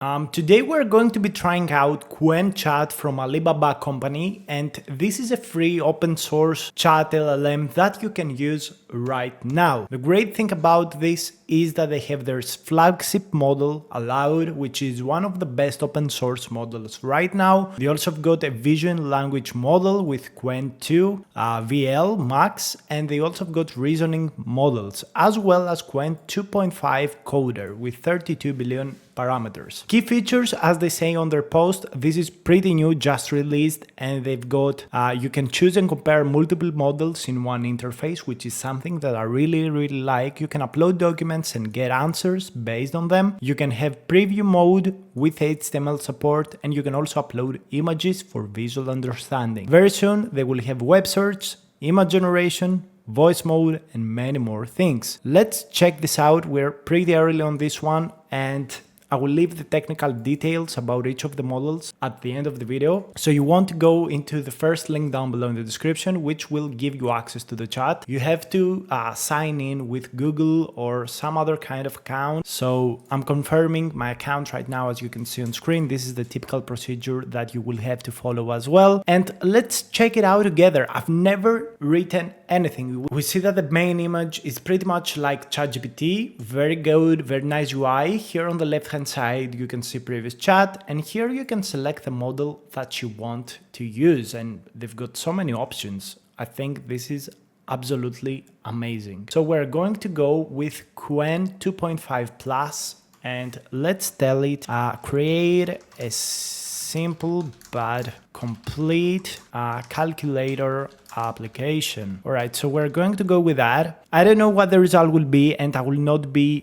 Today we're going to be trying out Qwen Chat from Alibaba company, and this is a free open source chat LLM that you can use right now. The great thing about this is that they have their flagship model allowed, which is one of the best open source models right now. They also have got a vision language model with Qwen 2, VL Max, and they also have got reasoning models, as well as Qwen 2.5 Coder with 32 billion parameters. Key features, as they say on their post, this is pretty new, just released, and they've got, you can choose and compare multiple models in one interface, which is something that I really like. You can upload documents and get answers based on them. You can have preview mode with HTML support, and you can also upload images for visual understanding. Very soon, they will have web search, image generation, voice mode, and many more things. Let's check this out. We're pretty early on this one, and I will leave the technical details about each of the models at the end of the video. So you want to go into the first link down below in the description, which will give you access to the chat. You have to sign in with Google or some other kind of account. So I'm confirming my account right now, as you can see on screen. This is the typical procedure that you will have to follow as well. And let's check it out together. I've never written anything. We see that the main image is pretty much like ChatGPT. Very good, very nice UI. Here on the left-hand side, you can see previous chat, and here you can select the model that you want to use, and they've got so many options. I think this is absolutely amazing. So we're going to go with Qwen 2.5 Plus, and let's tell it create a simple but complete calculator application. All right, so we're going to go with that. I don't know what the result will be, and I will not be,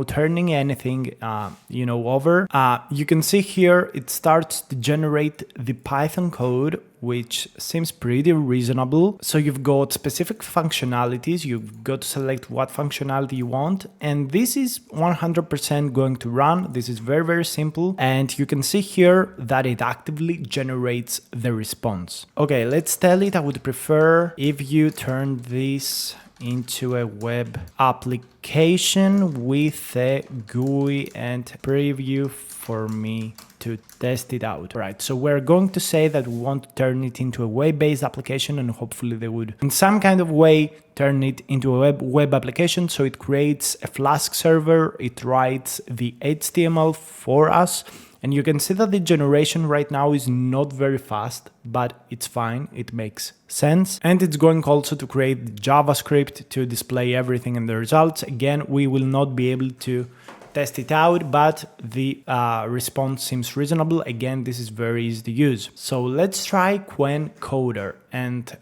turning anything, over. You can see here it starts to generate the Python code, which seems pretty reasonable. So you've got specific functionalities. You've got to select what functionality you want, and this is 100% going to run. This is very simple, and you can see here that it actively generates the response. Okay, let's tell it I would prefer if you turn this into a web application with a GUI and preview for me to test it out. All right, so we're going to say that we want to turn it into a web-based application, and hopefully they would in some kind of way turn it into a web application. So it creates a Flask server, it writes the HTML for us, and you can see that the generation right now is not very fast, but it's fine, it makes sense. And it's going also to create JavaScript to display everything in the results. Again, we will not be able to test it out, but the response seems reasonable. Again, this is very easy to use. So let's try Qwen Coder, and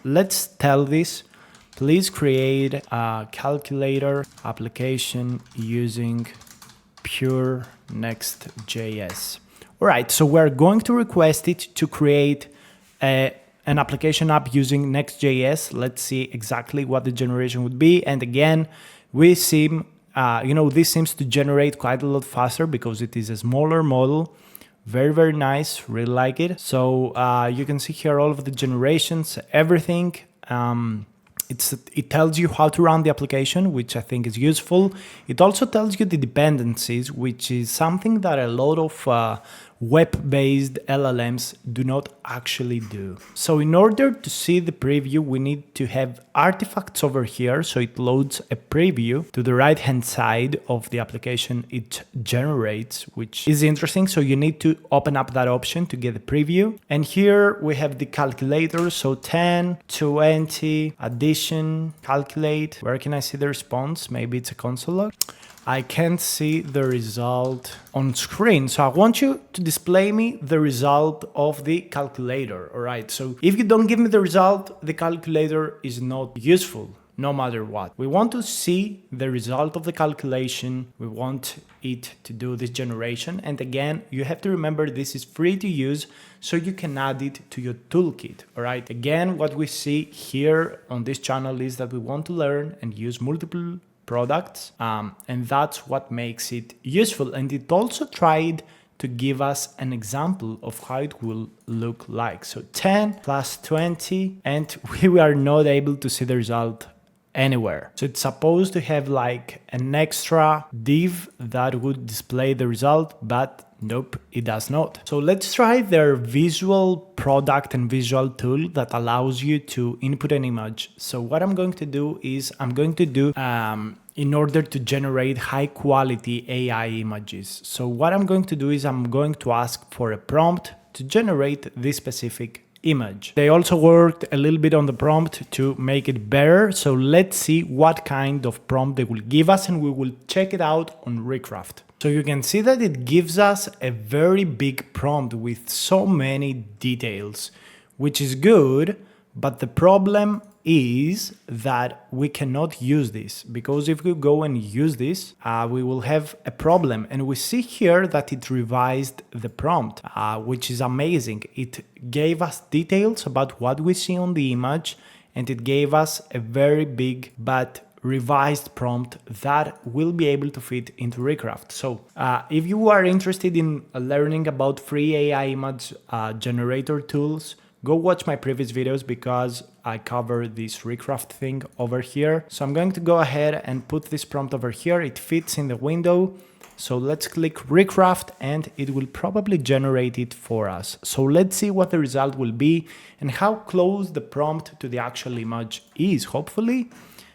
let's tell this, please create a calculator application using pure Next.js. All right, so we're going to request it to create an application app using Next.js. Let's see exactly what the generation would be. And again, we seem, this seems to generate quite a lot faster because it is a smaller model. Very nice, really like it. So you can see here all of the generations, everything. It tells you how to run the application, which I think is useful. It also tells you the dependencies, which is something that a lot of web-based LLMs do not actually do. So in order to see the preview, we need to have artifacts over here. So it loads a preview to the right-hand side of the application it generates, which is interesting. So you need to open up that option to get the preview. And here we have the calculator. So 10, 20, addition, calculate. Where can I see the response? Maybe it's a console log. I can't see the result on screen. So I want you to display me the result of the calculator. All right. So if you don't give me the result, the calculator is not useful, no matter what. We want to see the result of the calculation. We want it to do this generation. And again, you have to remember this is free to use, so you can add it to your toolkit. All right. Again, what we see here on this channel is that we want to learn and use multiple products, and that's what makes it useful. And it also tried to give us an example of how it will look like. So 10 plus 20, and we are not able to see the result anywhere. So it's supposed to have like an extra div that would display the result, but nope, it does not. So let's try their visual product and visual tool that allows you to input an image. So what I'm going to do is in order to generate high quality AI images. So what I'm going to do is I'm going to ask for a prompt to generate this specific image. They also worked a little bit on the prompt to make it better. So let's see what kind of prompt they will give us, and we will check it out on Recraft. So you can see that it gives us a very big prompt with so many details, which is good, but the problem is that we cannot use this, because if we go and use this, we will have a problem. And we see here that it revised the prompt, which is amazing. It gave us details about what we see on the image, and it gave us a very big but revised prompt that will be able to fit into Recraft. So if you are interested in learning about free AI image generator tools, go watch my previous videos because I cover this Recraft thing over here. So I'm going to go ahead and put this prompt over here. It fits in the window. So let's click Recraft and it will probably generate it for us. So let's see what the result will be and how close the prompt to the actual image is. Hopefully,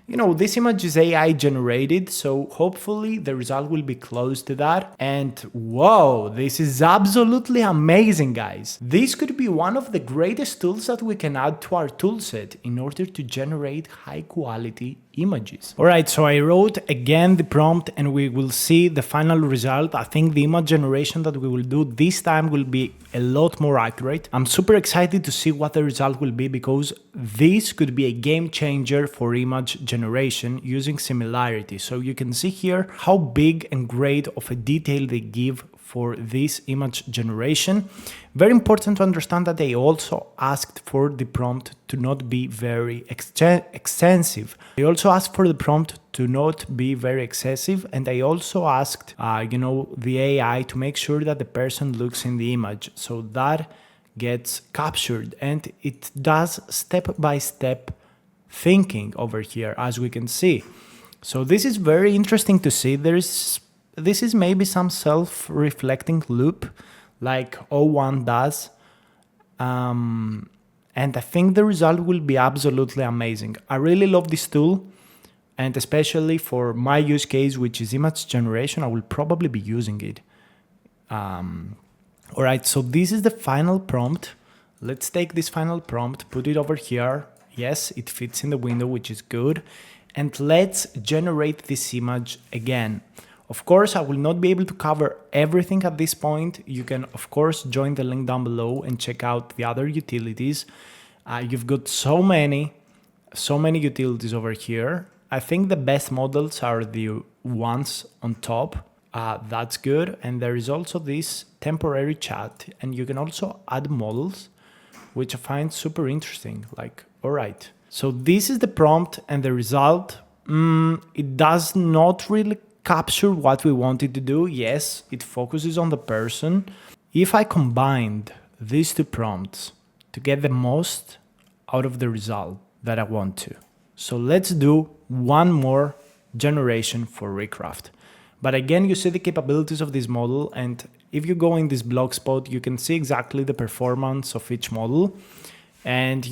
you know, this image is AI generated, so hopefully the result will be close to that. And whoa, this is absolutely amazing, guys. This could be one of the greatest tools that we can add to our toolset in order to generate high quality images. All right, so I wrote again the prompt and we will see the final result. I think the image generation that we will do this time will be a lot more accurate. I'm super excited to see what the result will be, because this could be a game changer for image generation using similarity. So you can see here how big and great of a detail they give for this image generation. Very important to understand that they also asked for the prompt to not be very extensive. They also asked for the prompt to not be very excessive, and they also asked, the AI to make sure that the person looks in the image, so that gets captured, and it does step-by-step thinking over here, as we can see. So this is very interesting to see. This is maybe some self-reflecting loop like O1 does. And I think the result will be absolutely amazing. I really love this tool, and especially for my use case, which is image generation, I will probably be using it. All right, so this is the final prompt. Let's take this final prompt, put it over here. Yes, it fits in the window, which is good. And let's generate this image again. Of course, I will not be able to cover everything at this point. You can, of course, join the link down below and check out the other utilities. You've got so many utilities over here. I think the best models are the ones on top. That's good. And there is also this temporary chat, and you can also add models, which I find super interesting. Like, all right. So this is the prompt and the result. It does not really capture what we wanted to do. Yes, it focuses on the person. If I combined these two prompts to get the most out of the result that I want to. So let's do one more generation for Recraft. But again, you see the capabilities of this model, and if you go in this blog spot, you can see exactly the performance of each model. And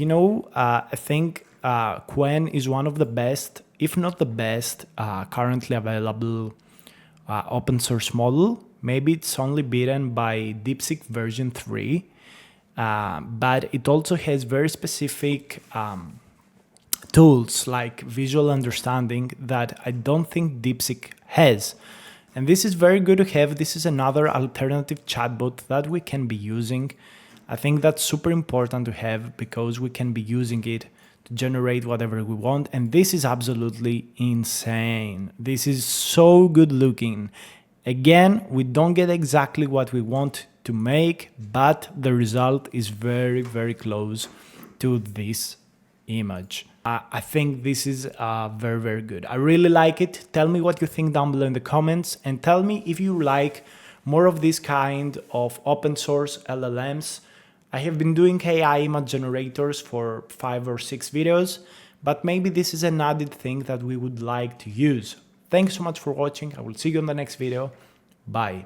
I think Qwen is one of the best, if not the best, currently available open source model. Maybe it's only beaten by DeepSeek version 3, but it also has very specific tools like visual understanding that I don't think DeepSeek has. And this is very good to have. This is another alternative chatbot that we can be using. I think that's super important to have, because we can be using it to generate whatever we want. And this is absolutely insane. This is so good looking. Again, we don't get exactly what we want to make, but the result is very, very close to this image. I think this is very, very good. I really like it. Tell me what you think down below in the comments, and tell me if you like more of this kind of open source LLMs. I have been doing AI image generators for 5 or 6 videos, but maybe this is an added thing that we would like to use. Thanks so much for watching. I will see you on the next video. Bye.